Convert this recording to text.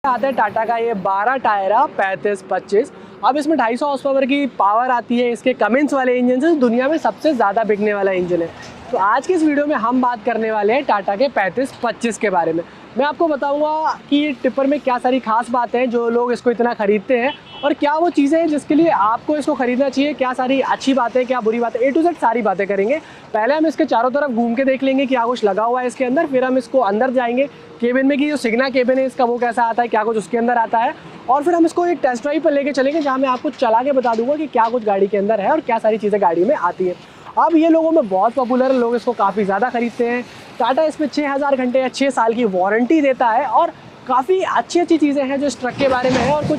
आता है टाटा का ये 12 टायरा 3525। अब इसमें 250 हॉर्स पावर की पावर आती है। इसके कमिंस वाले इंजन से दुनिया में सबसे ज़्यादा बिकने वाला इंजन है। तो आज की इस वीडियो में हम बात करने वाले हैं टाटा के 3525 के बारे में। मैं आपको बताऊंगा कि टिप्पर में क्या सारी खास बातें हैं जो लोग इसको इतना खरीदते हैं और क्या वो चीज़ें हैं जिसके लिए आपको इसको खरीदना चाहिए, क्या सारी अच्छी बातें क्या बुरी बातें, A to Z सारी बातें करेंगे। पहले हम इसके चारों तरफ घूम के देख लेंगे क्या कुछ लगा हुआ है इसके अंदर, फिर हम इसको अंदर जाएंगे केबिन में कि जो सिग्ना केबिन है इसका वो कैसा आता है, क्या कुछ उसके अंदर आता है, और फिर हम इसको एक टेस्ट ड्राइव पर लेके चलेंगे जहाँ मैं आपको चला के बता दूंगा कि क्या कुछ गाड़ी के अंदर है और क्या सारी चीज़ें गाड़ी में आती है। अब ये लोगों में बहुत पॉपुलर है, लोग इसको काफ़ी ज़्यादा खरीदते हैं। टाटा इसमें 6000 घंटे या 6 साल की वारंटी देता है और काफ़ी अच्छी चीज़ें हैं जो इस ट्रक के बारे में है और कुछ